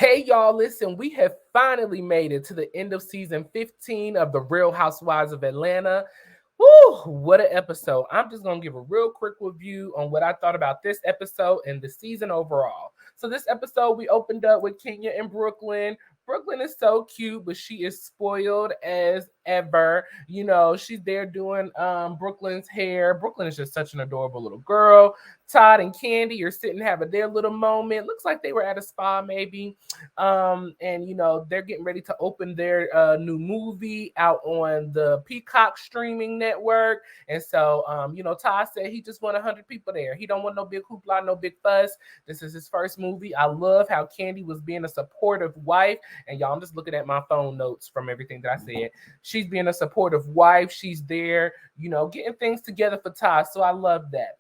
Hey, y'all, listen, we have finally made it to the end of season 15 of The Real Housewives of Atlanta. Woo, what an episode. I'm just going to give a real quick review on what I thought about this episode and the season overall. So, this episode, we opened up with Kenya in Brooklyn. Brooklyn is so cute, but she is spoiled as ever. She's there doing Brooklyn's hair. Brooklyn is just such an adorable little girl. Todd and Candy are sitting having their little moment. Looks like they were at a spa, maybe. And they're getting ready to open their new movie out on the Peacock streaming network. And so Todd said he just want 100 people there. He don't want no big hoopla, no big fuss. This is his first movie. I love how Candy was being a supportive wife. And y'all, I'm just looking at my phone notes from everything that I said. She's being a supportive wife. She's there, getting things together for Todd. So I love that.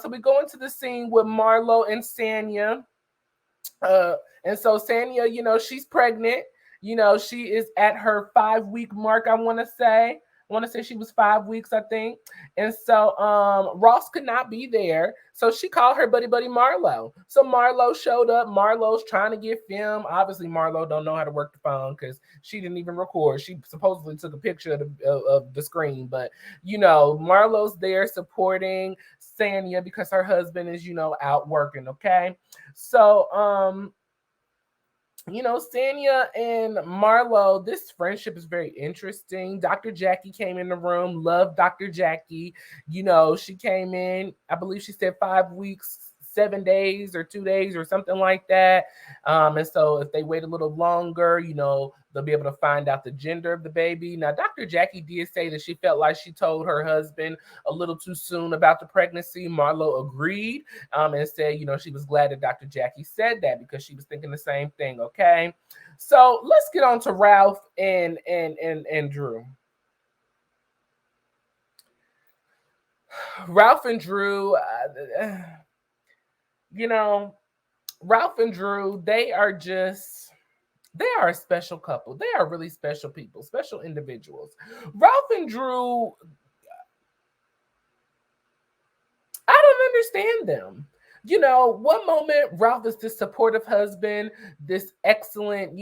So we go into the scene with Marlo and Sanya. And so Sanya, she's pregnant. She is at her 5-week mark, I want to say. I want to say she was 5 weeks, I think. And so Ross could not be there. So she called her buddy Marlo. So Marlo showed up. Marlo's trying to get film. Obviously, Marlo don't know how to work the phone because she didn't even record. She supposedly took a picture of the screen. But, Marlo's there supporting Sanya because her husband is, out working, okay? So, Sanya and Marlo, this friendship is very interesting. Dr. Jackie came in the room, loved Dr. Jackie. She came in, I believe she said 5 weeks, 7 days or 2 days or something like that. And so if they wait a little longer, they'll be able to find out the gender of the baby. Now, Dr. Jackie did say that she felt like she told her husband a little too soon about the pregnancy. Marlo agreed and said, she was glad that Dr. Jackie said that because she was thinking the same thing, okay? So let's get on to Ralph and Drew. Ralph and Drew, Ralph and Drew, they are a special couple. They are really special people, special individuals. Ralph and Drew, I don't understand them. One moment Ralph is this supportive husband, this excellent,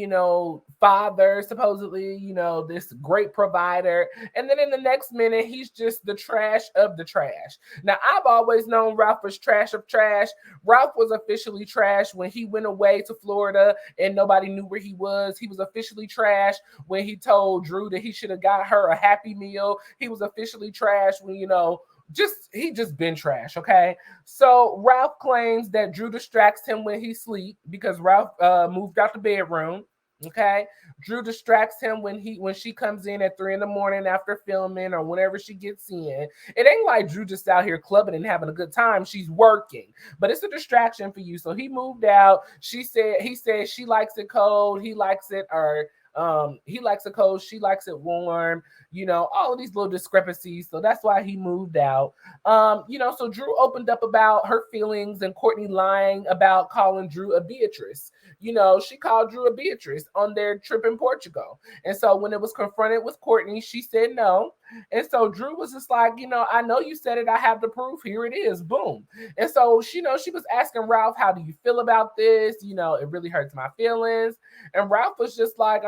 father, supposedly, this great provider. And then in the next minute, he's just the trash of the trash. Now, I've always known Ralph was trash of trash. Ralph was officially trash when he went away to Florida and nobody knew where he was. He was officially trash when he told Drew that he should have got her a Happy Meal. He was officially trash when, he just been trash, okay? So Ralph claims that Drew distracts him when he sleep because Ralph moved out the bedroom. Okay, Drew distracts him when she comes in at 3 a.m. after filming or whenever she gets in. It ain't like Drew just out here clubbing and having a good time. She's working, but it's a distraction for you. So he moved out. He said she likes it cold. He likes it, or he likes it cold. She likes it warm. All of these little discrepancies. So that's why he moved out. So Drew opened up about her feelings and Courtney lying about calling Drew a Beatrice. She called Drew a Beatrice on their trip in Portugal. And so when it was confronted with Courtney, she said no. And so Drew was just like, I know you said it. I have the proof. Here it is. Boom. And so, she was asking Ralph, how do you feel about this? It really hurts my feelings. And Ralph was just like,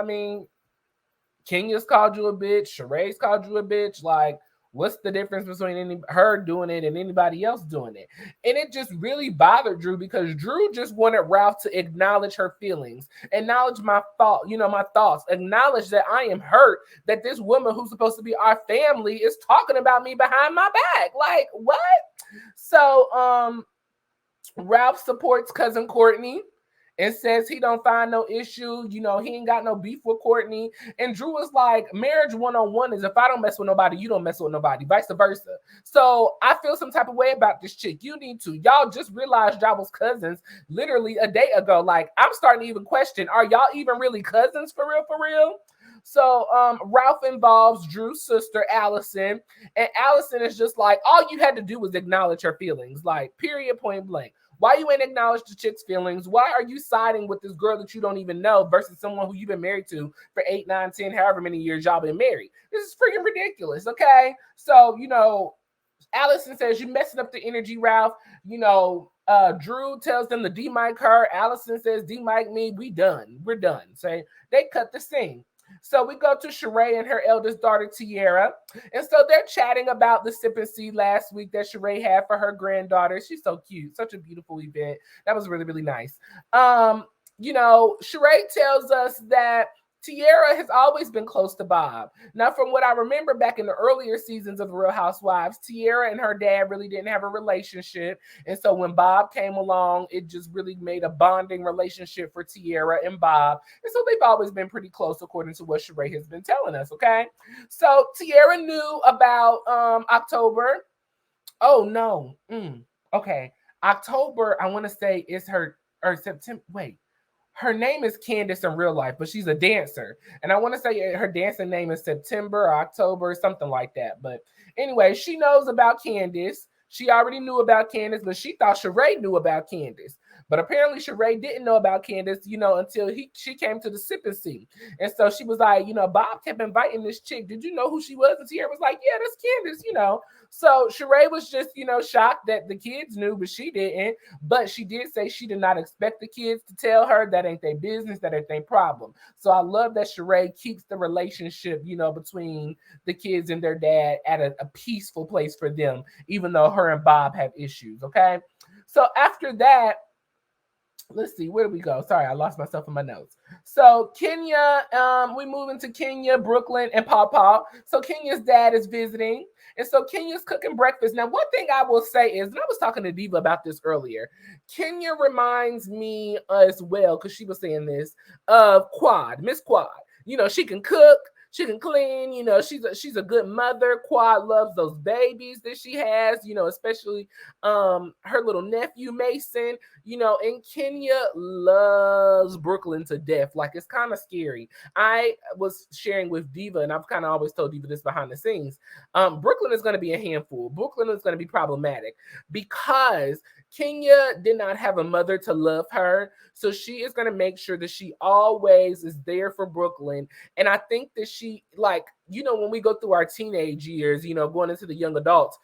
Kenya's called you a bitch. Sheree's called you a bitch. Like, what's the difference between her doing it and anybody else doing it? And it just really bothered Drew because Drew just wanted Ralph to acknowledge her feelings, acknowledge my thoughts, acknowledge that I am hurt that this woman who's supposed to be our family is talking about me behind my back. Like, what? So Ralph supports cousin Courtney and says he don't find no issue. He ain't got no beef with Courtney. And Drew was like, marriage 101 is if I don't mess with nobody, you don't mess with nobody, vice versa. So I feel some type of way about this chick. You need to. Y'all just realized y'all was cousins literally a day ago. Like, I'm starting to even question, are y'all even really cousins for real? So Ralph involves Drew's sister, Allison. And Allison is just like, all you had to do was acknowledge her feelings. Like, period, point blank. Why you ain't acknowledge the chick's feelings? Why are you siding with this girl that you don't even know versus someone who you've been married to for 8, 9, 10, however many years y'all been married? This is freaking ridiculous, okay? So, Allison says, you messing up the energy, Ralph. Drew tells them to D-mic her. Allison says D-mic me. We done. We're done. So they cut the scene. So we go to Sheree and her eldest daughter Tiara, and so they're chatting about the sip and see last week that Sheree had for her granddaughter. She's so cute, such a beautiful event. That was really really nice. Um, Sheree tells us that Tiara has always been close to Bob. Now, from what I remember back in the earlier seasons of The Real Housewives, Tiara and her dad really didn't have a relationship. And so when Bob came along, it just really made a bonding relationship for Tiara and Bob. And so they've always been pretty close, according to what Sheree has been telling us, okay? So Tiara knew about October. Oh, no. Okay. October, I want to say, is her, or September. Wait, her name is Candace in real life, but she's a dancer. And I want to say her dancing name is September or October, something like that. But anyway, she knows about Candace. She already knew about Candace, but she thought Sheree knew about Candace. But apparently Sheree didn't know about Candace, until she came to the sip and see. And so she was like, Bob kept inviting this chick. Did you know who she was? And Tierra was like, yeah, that's Candace. So Sheree was just, shocked that the kids knew, but she didn't. But she did say she did not expect the kids to tell her. That ain't their business. That ain't their problem. So I love that Sheree keeps the relationship, between the kids and their dad at a peaceful place for them, even though her and Bob have issues. Okay. So after that, let's see, where do we go? Sorry, I lost myself in my notes. So Kenya, we move into Kenya, Brooklyn, and Paw. So Kenya's dad is visiting. And so Kenya's cooking breakfast. Now, one thing I will say is, and I was talking to Diva about this earlier, Kenya reminds me as well, because she was saying this, of Quad, Miss Quad. She can cook. She can clean, she's a good mother. Quad loves those babies that she has, especially her little nephew Mason, and Kenya loves Brooklyn to death. Like, it's kind of scary. I was sharing with Diva, and I've kind of always told Diva this behind the scenes. Brooklyn is going to be a handful. Brooklyn is going to be problematic because Kenya did not have a mother to love her. So she is going to make sure that she always is there for Brooklyn. And I think that she, when we go through our teenage years, going into the young adults,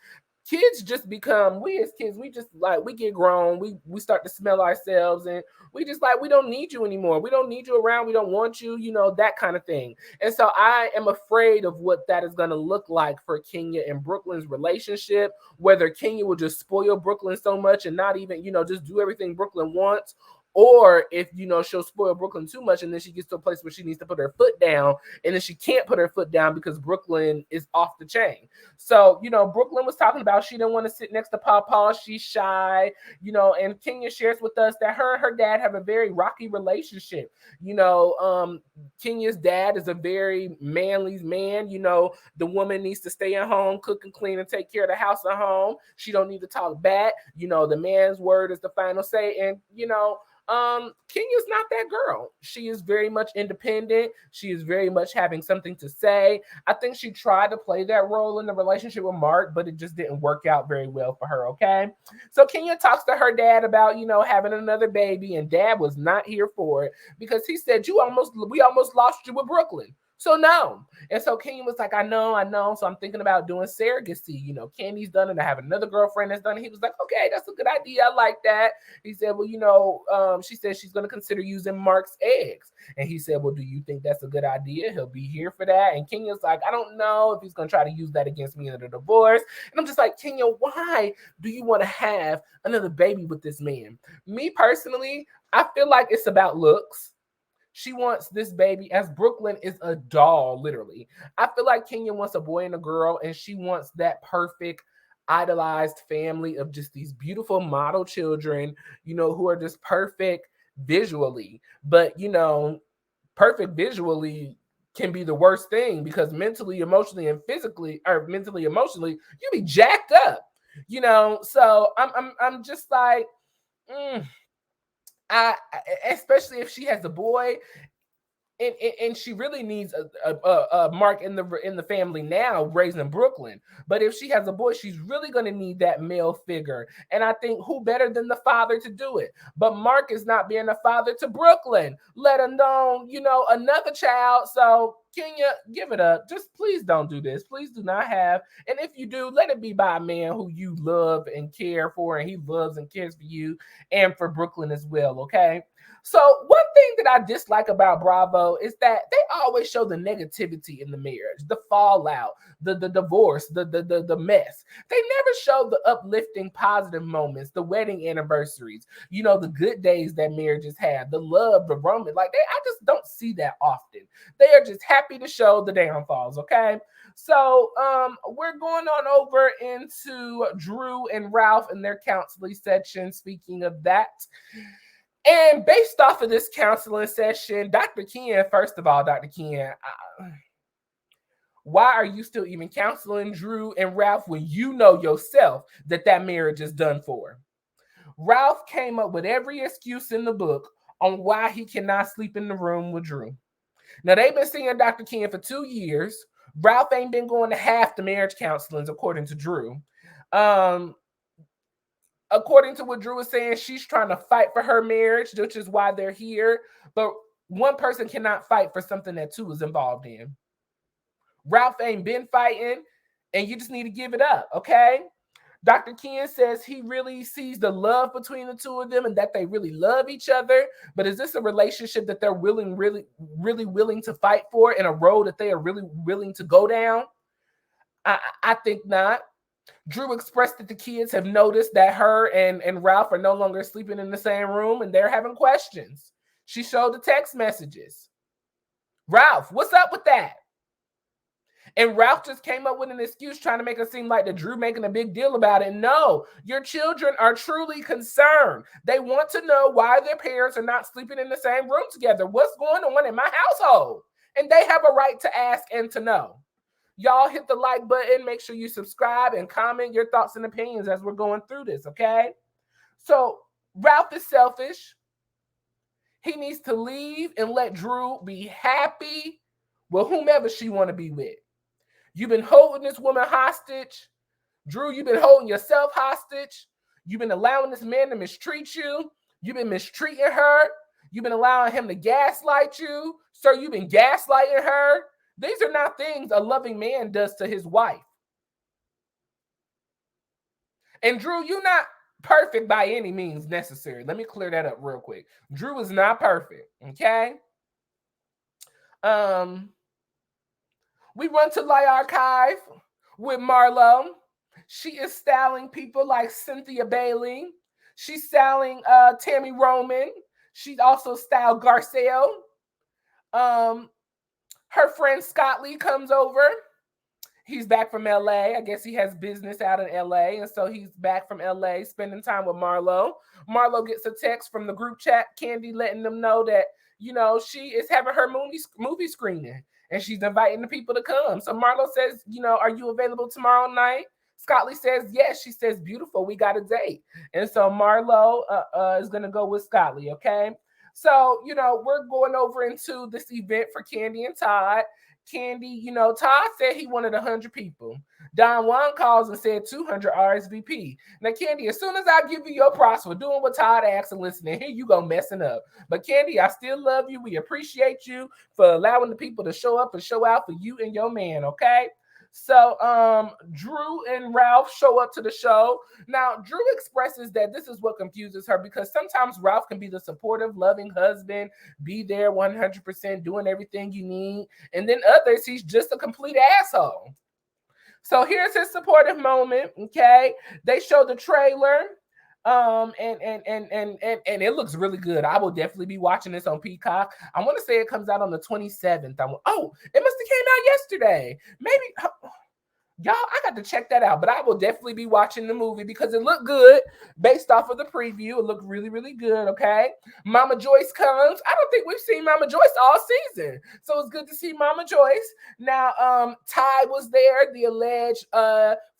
kids just become, we as kids, we just we get grown, we start to smell ourselves, and we just we don't need you anymore. We don't need you around. We don't want you, that kind of thing. And so I am afraid of what that is going to look like for Kenya and Brooklyn's relationship, whether Kenya will just spoil Brooklyn so much and not even, just do everything Brooklyn wants, or if, she'll spoil Brooklyn too much and then she gets to a place where she needs to put her foot down and then she can't put her foot down because Brooklyn is off the chain. So, Brooklyn was talking about she didn't want to sit next to Paw. She's shy, and Kenya shares with us that her and her dad have a very rocky relationship. Kenya's dad is a very manly man. The woman needs to stay at home, cook and clean and take care of the house at home. She don't need to talk back. The man's word is the final say. And, Kenya's not that girl. She is very much independent. She is very much having something to say. I think she tried to play that role in the relationship with Mark, but it just didn't work out very well for her, okay? So Kenya talks to her dad about, having another baby, and dad was not here for it because he said, we almost lost you with Brooklyn. So no. And so Kenya was like, I know. So I'm thinking about doing surrogacy. Candy's done it. I have another girlfriend that's done it. He was like, okay, that's a good idea. I like that. He said, well, she said she's going to consider using Mark's eggs. And he said, well, do you think that's a good idea? He'll be here for that. And Kenya's like, I don't know if he's going to try to use that against me in the divorce. And I'm just like, Kenya, why do you want to have another baby with this man? Me personally, I feel like it's about looks. She wants this baby, as Brooklyn is a doll, literally. I feel like Kenya wants a boy and a girl, and she wants that perfect, idolized family of just these beautiful model children, who are just perfect visually. But, perfect visually can be the worst thing because mentally, emotionally, and physically, or mentally, emotionally, you be jacked up, So I'm just like, especially if she has a boy. and she really needs a Mark in the family now, raised in Brooklyn. But if she has a boy, she's really going to need that male figure. And I think who better than the father to do it? But Mark is not being a father to Brooklyn, let alone another child. So Kenya, give it up. Just please don't do this. Please do not have. And if you do, let it be by a man who you love and care for, and he loves and cares for you and for Brooklyn as well. Okay. So one thing that I dislike about Bravo is that they always show the negativity in the marriage, the fallout, the divorce, the mess. They never show the uplifting, positive moments, the wedding anniversaries, the good days that marriages have, the love, the romance. I just don't see that often. They are just happy to show the downfalls. Okay. So we're going on over into Drew and Ralph in their counseling section. Speaking of that. And based off of this counseling session, Dr. Ken, first of all, Dr. Ken, why are you still even counseling Drew and Ralph when you know yourself that marriage is done for? Ralph came up with every excuse in the book on why he cannot sleep in the room with Drew. Now, they've been seeing Dr. Ken for 2 years. Ralph ain't been going to half the marriage counselings, according to Drew. According to what Drew was saying, she's trying to fight for her marriage, which is why they're here. But one person cannot fight for something that two is involved in. Ralph ain't been fighting, and you just need to give it up, okay? Dr. Ken says he really sees the love between the two of them and that they really love each other. But is this a relationship that they're really willing to fight for, in a road that they are really willing to go down? I think not. Drew expressed that the kids have noticed that her and Ralph are no longer sleeping in the same room, and they're having questions. She showed the text messages. Ralph, what's up with that? And Ralph just came up with an excuse, trying to make it seem like that Drew making a big deal about it. No, your children are truly concerned. They want to know why their parents are not sleeping in the same room together. What's going on in my household? And they have a right to ask and to know. Y'all hit the like button. Make sure you subscribe and comment your thoughts and opinions as we're going through this, okay? So Ralph is selfish. He needs to leave and let Drew be happy with whomever she want to be with. You've been holding this woman hostage. Drew, you've been holding yourself hostage. You've been allowing this man to mistreat you. You've been mistreating her. You've been allowing him to gaslight you. Sir, you've been gaslighting her. These are not things a loving man does to his wife. And Drew, you're not perfect by any means necessary. Let me clear that up real quick. Drew is not perfect, okay? We run to Light Archive with Marlo. She is styling people like Cynthia Bailey. She's styling Tammy Roman. She also styled Garcelle. Her friend Scott Lee comes over. He's back from LA. I guess he has business out in LA. And so he's back from LA spending time with Marlo. Marlo gets a text from the group chat, Candy, letting them know that, she is having her movie screening and she's inviting the people to come. So Marlo says, are you available tomorrow night? Scott Lee says, yes. She says, beautiful. We got a date. And so Marlo is going to go with Scott Lee, okay? So, we're going over into this event for Candy and Todd. Candy, Todd said he wanted 100 people. Don Juan calls and said 200 RSVP. Now, Candy, as soon as I give you your props for doing what Todd asked and listening, here you go messing up. But Candy, I still love you. We appreciate you for allowing the people to show up and show out for you and your man, okay? So Drew and Ralph show up to the show. Now, Drew expresses that this is what confuses her, because sometimes Ralph can be the supportive, loving husband, be there 100%, doing everything you need. And then others, he's just a complete asshole. So here's his supportive moment, okay? They show the trailer. And it looks really good. I will definitely be watching this on Peacock. I want to say it comes out on the 27th. It must have came out yesterday. Maybe y'all, I got to check that out. But I will definitely be watching the movie because it looked good based off of the preview. It looked really, really good. Okay, Mama Joyce comes. I don't think we've seen Mama Joyce all season, so it's good to see Mama Joyce. Now, Ty was there, the alleged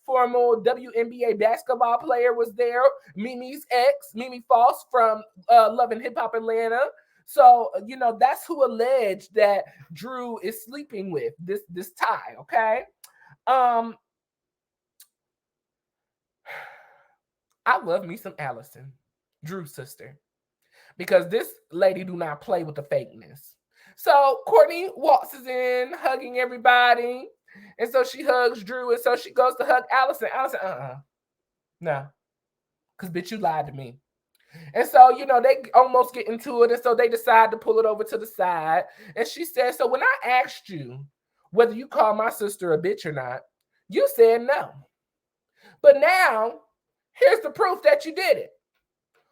former WNBA basketball player was there. Mimi's ex, Mimi Foss from Love and Hip Hop Atlanta. So, that's who alleged that Drew is sleeping with this Ty, okay? Um, I love me some Allison, Drew's sister, because this lady do not play with the fakeness. So Courtney walks in, hugging everybody, and so she hugs Drew, and so she goes to hug Allison. Allison, no, because bitch, you lied to me. And so, they almost get into it. And so they decide to pull it over to the side. And she said, so when I asked you whether you call my sister a bitch or not, you said no. But now, here's the proof that you did it.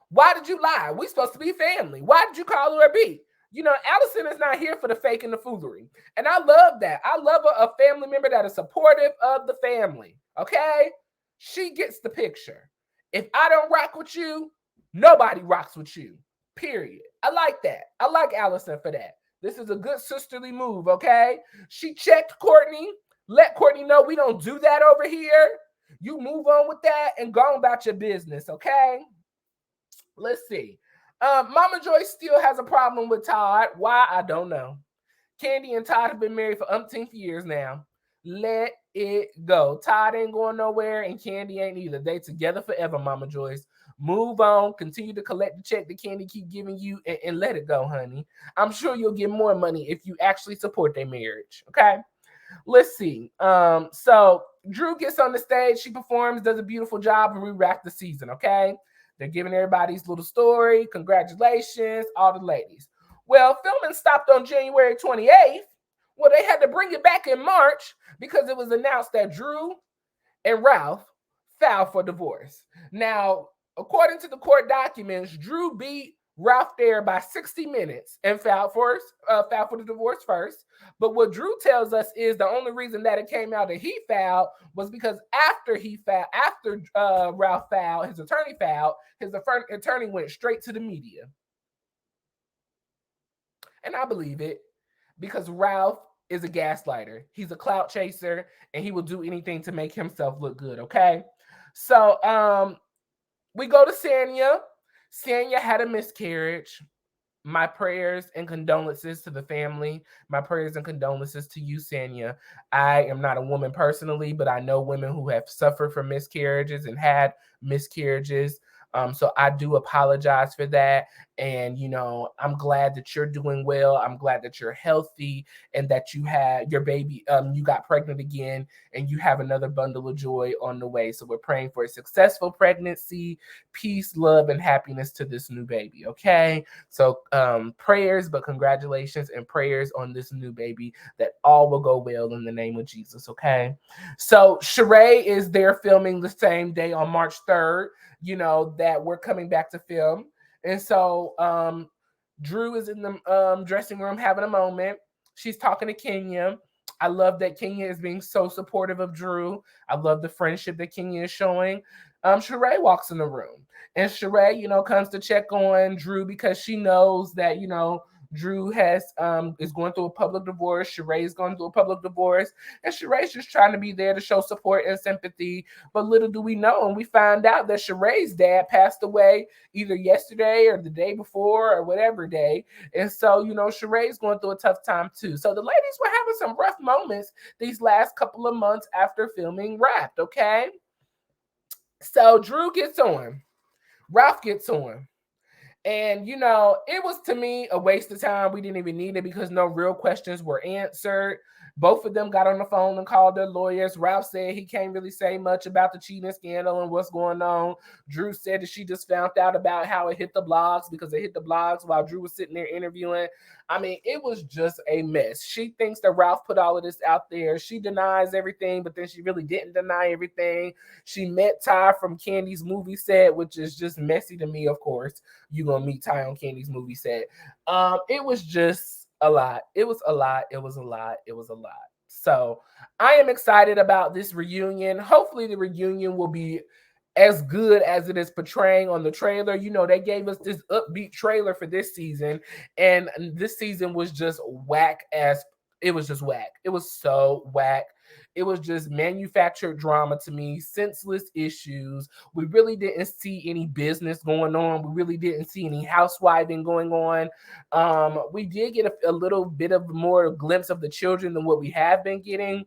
Why did you lie? We supposed to be family. Why did you call her a B? Allison is not here for the fake and the foolery. And I love that. I love a family member that is supportive of the family. Okay? She gets the picture. If I don't rock with you, nobody rocks with you. Period. I like that. I like Allison for that. This is a good sisterly move, okay? She checked Courtney, let Courtney know we don't do that over here. You move on with that and go on about your business, okay? Let's see. Mama Joy still has a problem with Todd. Why? I don't know. Candy and Todd have been married for umpteenth years now. Let it go. Todd ain't going nowhere and Candy ain't either. They together forever, Mama Joyce. Move on. Continue to collect the check that Candy keep giving you and let it go, honey. I'm sure you'll get more money if you actually support their marriage. Okay? Let's see. So Drew gets on the stage. She performs, does a beautiful job, and we wrap the season, okay? They're giving everybody's little story. Congratulations, all the ladies. Well, filming stopped on January 28th. Well, they had to bring it back in March because it was announced that Drew and Ralph filed for divorce. Now, according to the court documents, Drew beat Ralph there by 60 minutes and filed for the divorce first. But what Drew tells us is the only reason that it came out that he filed was because after Ralph filed, his attorney went straight to the media. And I believe it because Ralph is a gaslighter. He's a clout chaser and he will do anything to make himself look good, okay? So we go to Sanya. Sanya had a miscarriage. My prayers and condolences to the family. My prayers and condolences to you, Sanya. I am not a woman personally, but I know women who have suffered from miscarriages and had miscarriages. So I do apologize for that. And, I'm glad that you're doing well. I'm glad that you're healthy and that you had your baby, you got pregnant again and you have another bundle of joy on the way. So we're praying for a successful pregnancy, peace, love, and happiness to this new baby. Okay. So prayers, but congratulations and prayers on this new baby that all will go well in the name of Jesus. Okay. So Sheree is there filming the same day on March 3rd, that we're coming back to film. And so Drew is in the dressing room having a moment. She's talking to Kenya. I love that Kenya is being so supportive of Drew. I love the friendship that Kenya is showing. Sheree walks in the room. And Sheree, comes to check on Drew because she knows that, Drew is going through a public divorce. Sheree's going through a public divorce. And Sheree's just trying to be there to show support and sympathy. But little do we know, and we find out that Sheree's dad passed away either yesterday or the day before or whatever day. And so, Sheree's going through a tough time too. So the ladies were having some rough moments these last couple of months after filming Wrapped, okay? So Drew gets on. Ralph gets on. And, it was to me a waste of time. We didn't even need it because no real questions were answered. Both of them got on the phone and called their lawyers. Ralph said he can't really say much about the cheating scandal and what's going on. Drew said that she just found out about how it hit the blogs because it hit the blogs while Drew was sitting there interviewing. I mean, it was just a mess. She thinks that Ralph put all of this out there. She denies everything, but then she really didn't deny everything. She met Ty from Candy's movie set, which is just messy to me, of course. You're going to meet Ty on Candy's movie set. It was just a lot. It was a lot. It was a lot. It was a lot. So I am excited about this reunion. Hopefully the reunion will be as good as it is portraying on the trailer. They gave us this upbeat trailer for this season, and this season was just whack as it was just whack. It was so whack. It was just manufactured drama to me, senseless issues. We really didn't see any business going on. We really didn't see any housewiving going on. We did get a little bit of more glimpse of the children than what we have been getting,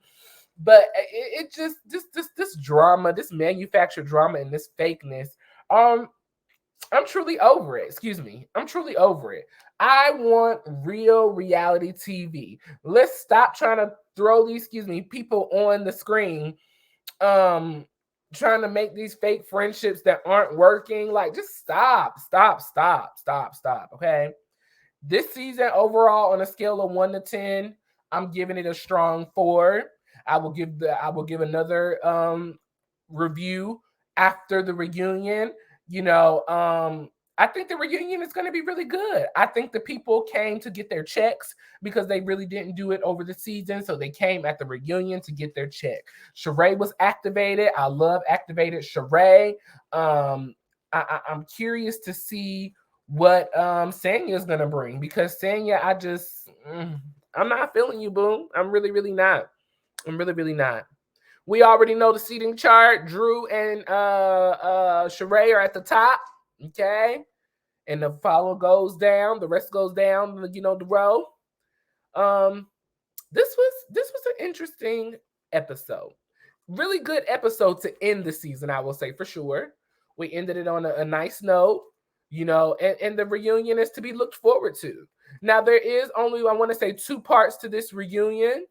but it just this drama, this manufactured drama, and this fakeness. Um, I'm truly over it. Excuse me. I'm truly over it. I want real reality TV. Let's stop trying to throw these, excuse me, people on the screen, um, trying to make these fake friendships that aren't working. Like, just stop, stop, stop, stop, stop. Okay. This season overall, on a scale of 1 to 10, I'm giving it a strong 4. I will give another review after the reunion. You know, I think the reunion is going to be really good. I think the people came to get their checks because they really didn't do it over the season. So they came at the reunion to get their check. Sheree was activated. I love activated Sheree. I'm curious to see what Sanya is gonna bring, because Sanya, I'm not feeling you, boo. I'm really, really not. I'm really, really not. We already know the seating chart. Drew and Sheree are at the top. Okay. And the follow goes down, the rest goes down, you know, the row. Um, this was an interesting episode. Really good episode to end the season, I will say for sure. We ended it on a nice note, you know, and the reunion is to be looked forward to. Now there is only, I want to say, 2 parts to this reunion.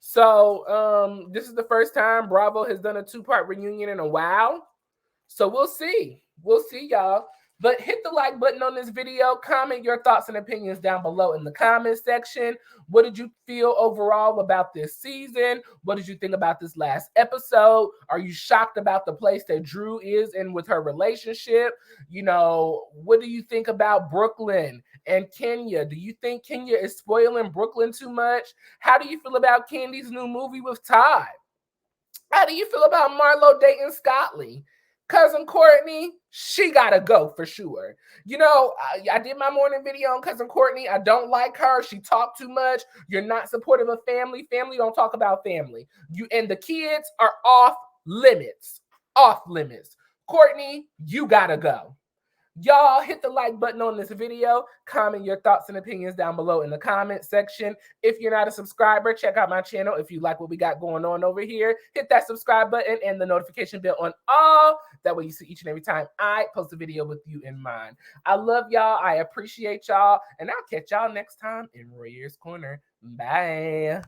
So this is the first time Bravo has done a 2-part reunion in a while. So we'll see. We'll see, y'all. But hit the like button on this video. Comment your thoughts and opinions down below in the comment section. What did you feel overall about this season? What did you think about this last episode? Are you shocked about the place that Drew is in with her relationship? You know, what do you think about Brooklyn and Kenya? Do you think Kenya is spoiling Brooklyn too much? How do you feel about Candy's new movie with Todd? How do you feel about Marlo dating Scotty? Cousin Courtney, she gotta go for sure. You know, I did my morning video on Cousin Courtney. I don't like her. She talked too much. You're not supportive of family. Family don't talk about family. You and the kids are off limits. Off limits. Courtney, you gotta go. Y'all hit the like button on this video. Comment your thoughts and opinions down below in the comment section. If you're not a subscriber, check out my channel. If you like what we got going on over here, hit that subscribe button and the notification bell on all. That way you see each and every time I post a video with you in mind. I love y'all. I appreciate y'all. And I'll catch y'all next time in Royer's Corner. Bye.